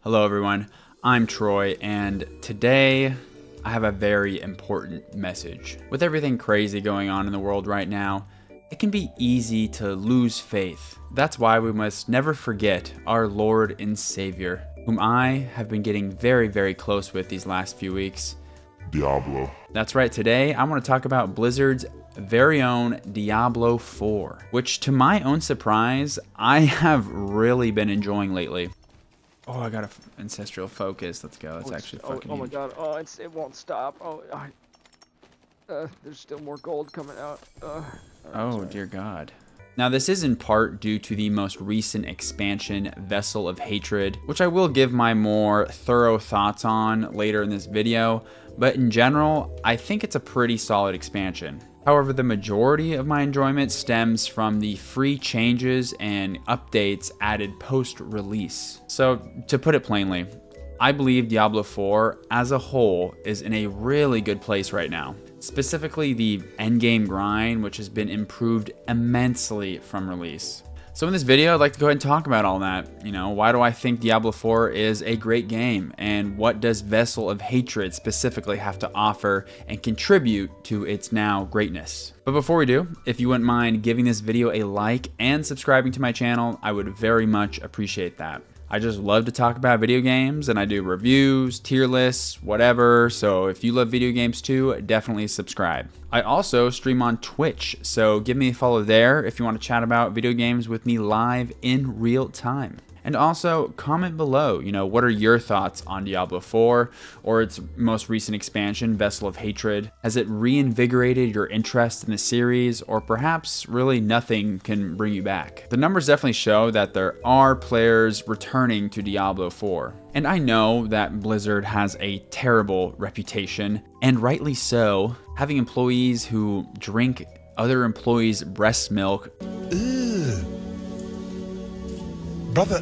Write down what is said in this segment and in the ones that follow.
Hello everyone, I'm Troy, and today I have a very important message. With everything crazy going on in the world right now, it can be easy to lose faith. That's why we must never forget our Lord and Savior, whom I have been getting very close with these last few weeks. Diablo. That's right, today I want to talk about Blizzard's very own Diablo 4, which to my own surprise, I have really been enjoying lately. Oh, I got an ancestral focus. Let's go. That's actually fucking oh my huge. god. Oh, it won't stop. Oh, there's still more gold coming out. Oh, dear God. Now, this is in part due to the most recent expansion, Vessel of Hatred, which I will give my more thorough thoughts on later in this video, but in general, I think it's a pretty solid expansion. However, the majority of my enjoyment stems from the free changes and updates added post-release. So, to put it plainly, I believe Diablo 4 as a whole is in a really good place right now. Specifically the endgame grind, which has been improved immensely from release. So in this video, I'd like to go ahead and talk about all that. Why do I think Diablo 4 is a great game? And what does Vessel of Hatred specifically have to offer and contribute to its now greatness? But before we do, if you wouldn't mind giving this video a like and subscribing to my channel, I would very much appreciate that. I just love to talk about video games, and I do reviews, tier lists, whatever, so if you love video games too, definitely subscribe. I also stream on Twitch, so give me a follow there if you want to chat about video games with me live in real time. And also, comment below, what are your thoughts on Diablo 4 or its most recent expansion, Vessel of Hatred? Has it reinvigorated your interest in the series, or perhaps really nothing can bring you back? The numbers definitely show that there are players returning to Diablo 4. And I know that Blizzard has a terrible reputation, and rightly so, having employees who drink other employees' breast milk. Brother,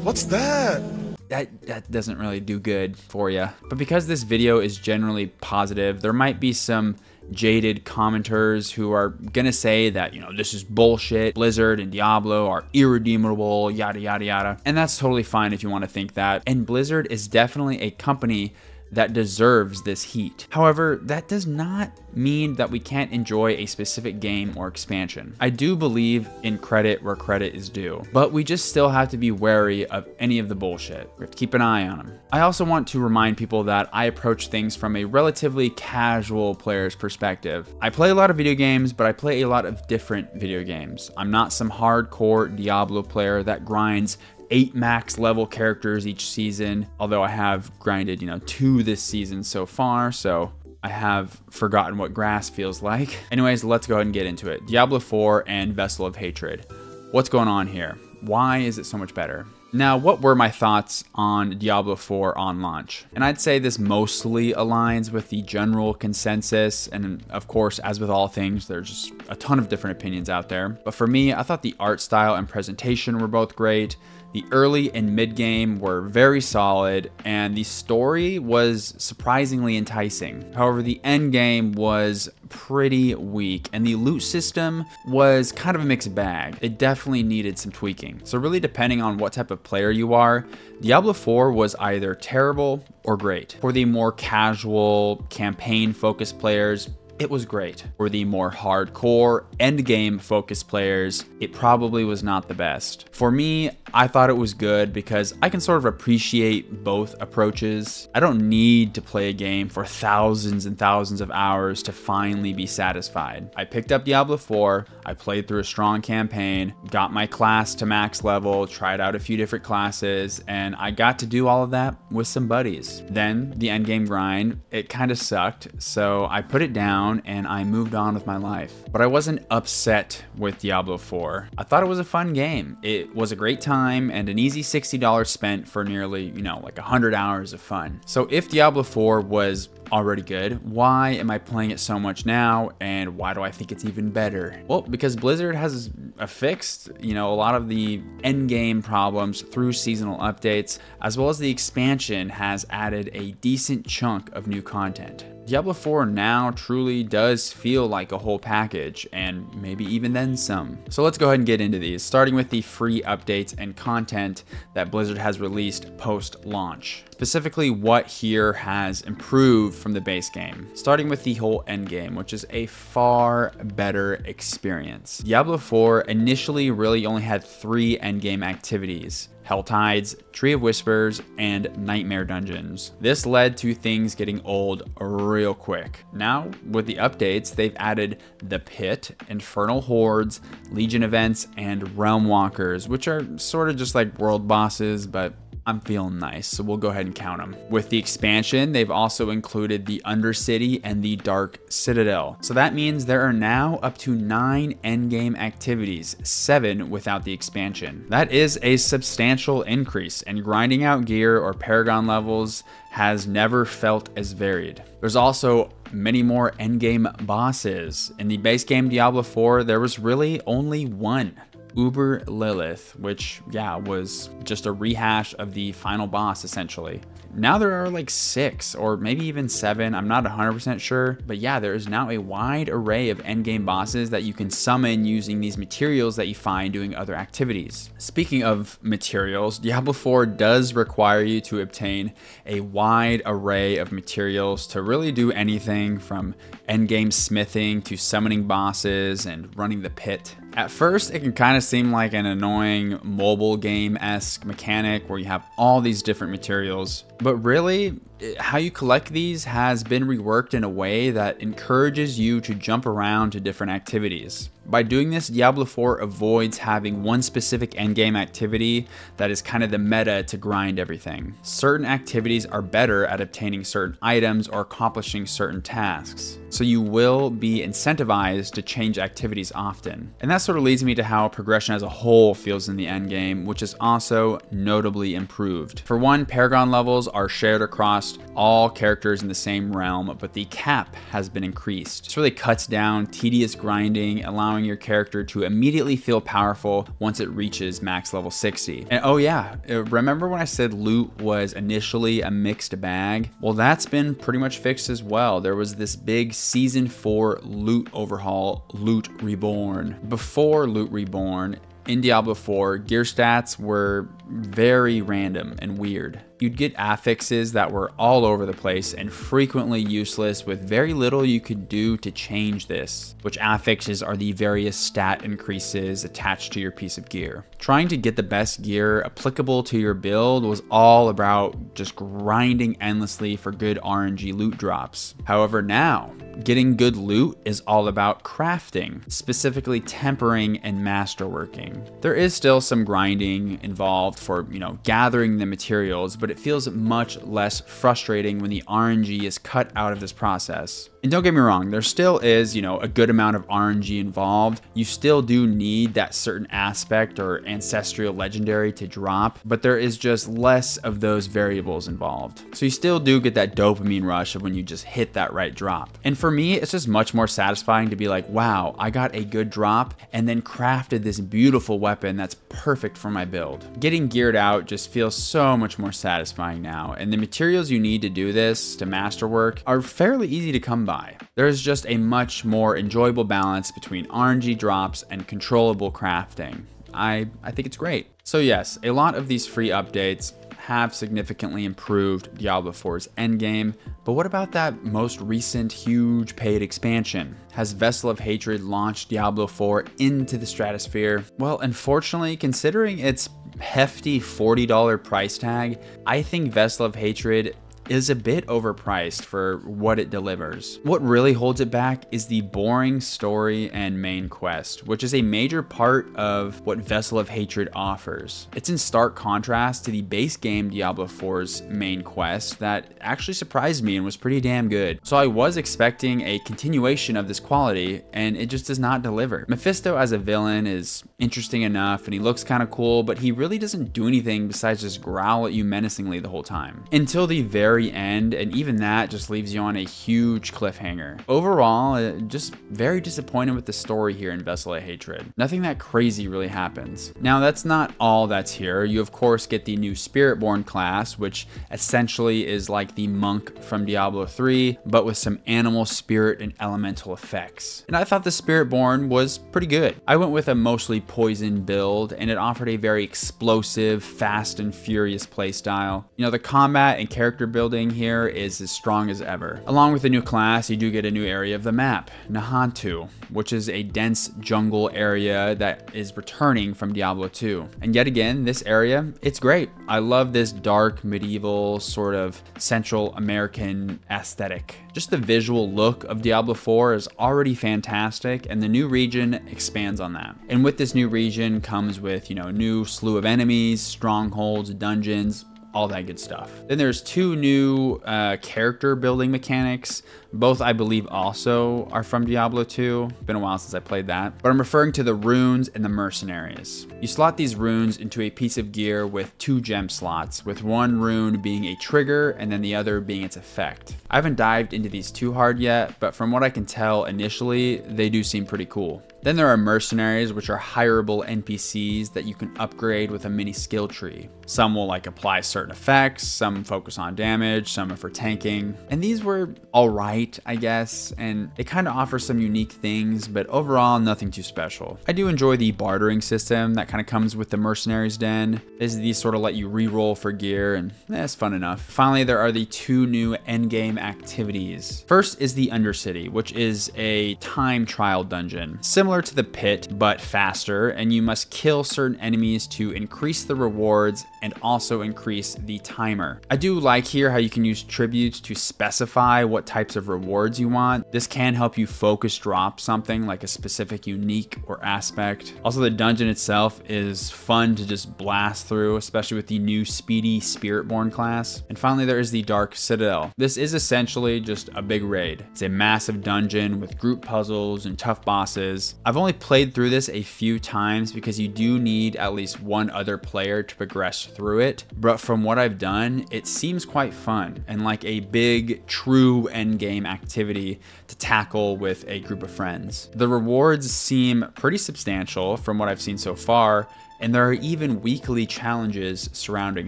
what's that? That doesn't really do good for you. But because this video is generally positive, there might be some jaded commenters who are gonna say that, this is bullshit, Blizzard and Diablo are irredeemable, yada yada yada. And that's totally fine if you want to think that. And Blizzard is definitely a company that deserves this heat. However, that does not mean that we can't enjoy a specific game or expansion. I do believe in credit where credit is due, but we just still have to be wary of any of the bullshit. We have to keep an eye on them. I also want to remind people that I approach things from a relatively casual player's perspective. I play a lot of video games, but I play a lot of different video games. I'm not some hardcore Diablo player that grinds 8 max level characters each season, although I have grinded, 2 this season so far, so I have forgotten what grass feels like. Anyways, let's go ahead and get into it. Diablo 4 and Vessel of Hatred. What's going on here? Why is it so much better? Now, what were my thoughts on Diablo 4 on launch? And I'd say this mostly aligns with the general consensus, and of course, as with all things, there's just a ton of different opinions out there. But for me, I thought the art style and presentation were both great. The early and mid game were very solid, and the story was surprisingly enticing. However, the end game was pretty weak, and the loot system was kind of a mixed bag. It definitely needed some tweaking. So really, depending on what type of player you are, Diablo 4 was either terrible or great. For the more casual, campaign-focused players, it was great. For the more hardcore, endgame focused players, it probably was not the best. For me, I thought it was good because I can sort of appreciate both approaches. I don't need to play a game for thousands and thousands of hours to finally be satisfied. I picked up Diablo 4, I played through a strong campaign, got my class to max level, tried out a few different classes, and I got to do all of that with some buddies. Then the endgame grind, it kind of sucked, so I put it down and I moved on with my life. But I wasn't upset with Diablo 4. I thought it was a fun game. It was a great time and an easy $60 spent for nearly, like 100 hours of fun. So if Diablo 4 was already good, why am I playing it so much now, and why do I think it's even better? Well, because Blizzard has fixed, a lot of the end game problems through seasonal updates, as well as the expansion has added a decent chunk of new content. Diablo 4 now truly does feel like a whole package, and maybe even then some. So let's go ahead and get into these, starting with the free updates and content that Blizzard has released post-launch. Specifically, what here has improved from the base game, starting with the whole endgame, which is a far better experience. Diablo 4 initially really only had 3 endgame activities: Helltides, Tree of Whispers, and Nightmare Dungeons. This led to things getting old real quick. Now, with the updates, they've added the Pit, Infernal Hordes, Legion events, and Realm Walkers, which are sort of just like world bosses, but I'm feeling nice, so we'll go ahead and count them. With the expansion, they've also included the Undercity and the Dark Citadel. So that means there are now up to 9 endgame activities, 7 without the expansion. That is a substantial increase, and grinding out gear or Paragon levels has never felt as varied. There's also many more endgame bosses. In the base game Diablo 4, there was really only one: Uber Lilith, which, yeah, was just a rehash of the final boss, essentially. Now there are like 6 or maybe even 7, I'm not 100% sure, but yeah, there is now a wide array of endgame bosses that you can summon using these materials that you find doing other activities. Speaking of materials, Diablo 4 does require you to obtain a wide array of materials to really do anything from endgame smithing to summoning bosses and running the pit. At first, it can kind of seem like an annoying mobile game-esque mechanic where you have all these different materials, but really, how you collect these has been reworked in a way that encourages you to jump around to different activities. By doing this, Diablo 4 avoids having one specific endgame activity that is kind of the meta to grind everything. Certain activities are better at obtaining certain items or accomplishing certain tasks, so you will be incentivized to change activities often. And that sort of leads me to how progression as a whole feels in the endgame, which is also notably improved. For one, Paragon levels are shared across all characters in the same realm, but the cap has been increased. This really cuts down tedious grinding, allowing your character to immediately feel powerful once it reaches max level 60. And oh yeah, remember when I said loot was initially a mixed bag? Well, that's been pretty much fixed as well. There was this big Season 4 loot overhaul, Loot Reborn. Before Loot Reborn, in Diablo 4, gear stats were very random and weird. You'd get affixes that were all over the place and frequently useless, with very little you could do to change this, which affixes are the various stat increases attached to your piece of gear. Trying to get the best gear applicable to your build was all about just grinding endlessly for good RNG loot drops. However, now, getting good loot is all about crafting, specifically tempering and masterworking. There is still some grinding involved for, gathering the materials, but it feels much less frustrating when the RNG is cut out of this process. And don't get me wrong, there still is, a good amount of RNG involved. You still do need that certain aspect or ancestral legendary to drop, but there is just less of those variables involved. So you still do get that dopamine rush of when you just hit that right drop. And for me, it's just much more satisfying to be like, wow, I got a good drop and then crafted this beautiful weapon that's perfect for my build. Getting geared out just feels so much more satisfying now, and the materials you need to do this, to masterwork, are fairly easy to come by. There's just a much more enjoyable balance between RNG drops and controllable crafting. I think it's great. So yes, a lot of these free updates have significantly improved Diablo 4's endgame, but what about that most recent huge paid expansion? Has Vessel of Hatred launched Diablo 4 into the stratosphere? Well, unfortunately, considering its hefty $40 price tag, I think Vessel of Hatred is a bit overpriced for what it delivers. What really holds it back is the boring story and main quest, which is a major part of what Vessel of Hatred offers. It's in stark contrast to the base game Diablo 4's main quest that actually surprised me and was pretty damn good. So I was expecting a continuation of this quality, and it just does not deliver. Mephisto as a villain is interesting enough, and he looks kind of cool, but he really doesn't do anything besides just growl at you menacingly the whole time. Until the very very end, and even that just leaves you on a huge cliffhanger. Overall, just very disappointed with the story here in Vessel of Hatred. Nothing that crazy really happens. Now, that's not all that's here. You of course get the new Spiritborn class, which essentially is like the monk from Diablo 3, but with some animal spirit and elemental effects. And I thought the Spiritborn was pretty good. I went with a mostly poison build, and it offered a very explosive, fast and furious playstyle. You know, the combat and character building here is as strong as ever. Along with the new class, you do get a new area of the map, Nahantu, which is a dense jungle area that is returning from Diablo 2. And yet again, this area, it's great. I love this dark, medieval, sort of Central American aesthetic. Just the visual look of Diablo 4 is already fantastic, and the new region expands on that. And with this new region comes with, you know, a new slew of enemies, strongholds, dungeons, all that good stuff. Then there's two new character building mechanics. Both, I believe, also are from Diablo 2. Been a while since I played that. But I'm referring to the runes and the mercenaries. You slot these runes into a piece of gear with 2 gem slots, with one rune being a trigger and then the other being its effect. I haven't dived into these too hard yet, but from what I can tell initially, they do seem pretty cool. Then there are mercenaries, which are hireable NPCs that you can upgrade with a mini skill tree. Some will like apply certain effects, some focus on damage, some are for tanking. And these were alright, I guess, and they kind of offer some unique things, but overall nothing too special. I do enjoy the bartering system that kind of comes with the mercenaries den. These sort of let you re-roll for gear, and it's fun enough. Finally, there are the 2 new endgame activities. First is the Undercity, which is a time trial dungeon. Similar to the pit, but faster, and you must kill certain enemies to increase the rewards and also increase the timer. I do like here how you can use tributes to specify what types of rewards you want. This can help you focus drop something like a specific unique or aspect. Also, the dungeon itself is fun to just blast through, especially with the new speedy Spiritborn class. And finally, there is the Dark Citadel. This is essentially just a big raid. It's a massive dungeon with group puzzles and tough bosses. I've only played through this a few times because you do need at least one other player to progress through it, but from what I've done, it seems quite fun and like a big, true endgame activity to tackle with a group of friends. The rewards seem pretty substantial from what I've seen so far, and there are even weekly challenges surrounding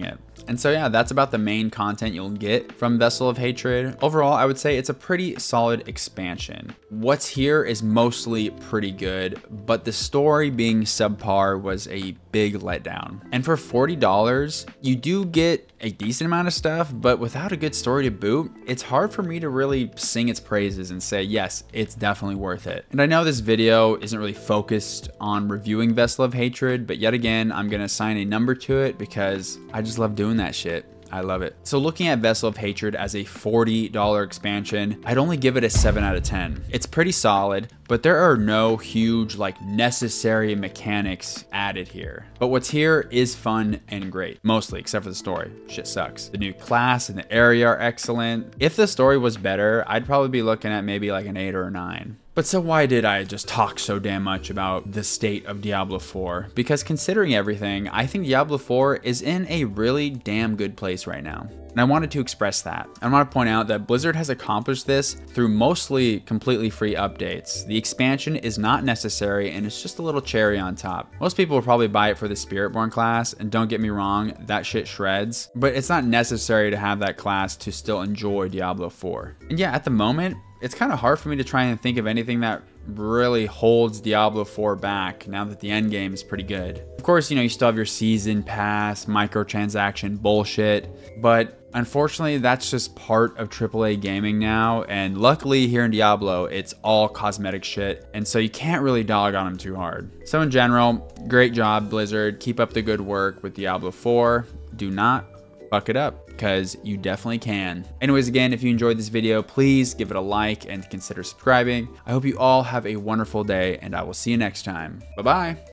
it. And so yeah, that's about the main content you'll get from Vessel of Hatred. Overall, I would say it's a pretty solid expansion. What's here is mostly pretty good, but the story being subpar was a big letdown. And for $40, you do get a decent amount of stuff, but without a good story to boot, it's hard for me to really sing its praises and say, yes, it's definitely worth it. And I know this video isn't really focused on reviewing Vessel of Hatred, but yet again, I'm gonna assign a number to it because I just love doing that shit. I love it. So looking at Vessel of Hatred as a $40 expansion, I'd only give it a 7 out of 10. It's pretty solid, but there are no huge like necessary mechanics added here. But what's here is fun and great, mostly except for the story. Shit sucks. The new class and the area are excellent. If the story was better, I'd probably be looking at maybe like an 8 or a 9. But so why did I just talk so damn much about the state of Diablo 4? Because considering everything, I think Diablo 4 is in a really damn good place right now. And I wanted to express that. I want to point out that Blizzard has accomplished this through mostly completely free updates. The expansion is not necessary and it's just a little cherry on top. Most people will probably buy it for the Spiritborn class, and don't get me wrong, that shit shreds, but it's not necessary to have that class to still enjoy Diablo 4. And yeah, at the moment, it's kind of hard for me to try and think of anything that really holds Diablo 4 back now that the end game is pretty good. Of course, you know, you still have your season pass, microtransaction bullshit, but unfortunately, that's just part of AAA gaming now, and luckily here in Diablo, it's all cosmetic shit, and so you can't really dog on them too hard. So in general, great job, Blizzard. Keep up the good work with Diablo 4. Do not fuck it up, because you definitely can. Anyways, again, if you enjoyed this video, please give it a like and consider subscribing. I hope you all have a wonderful day, and I will see you next time. Bye-bye.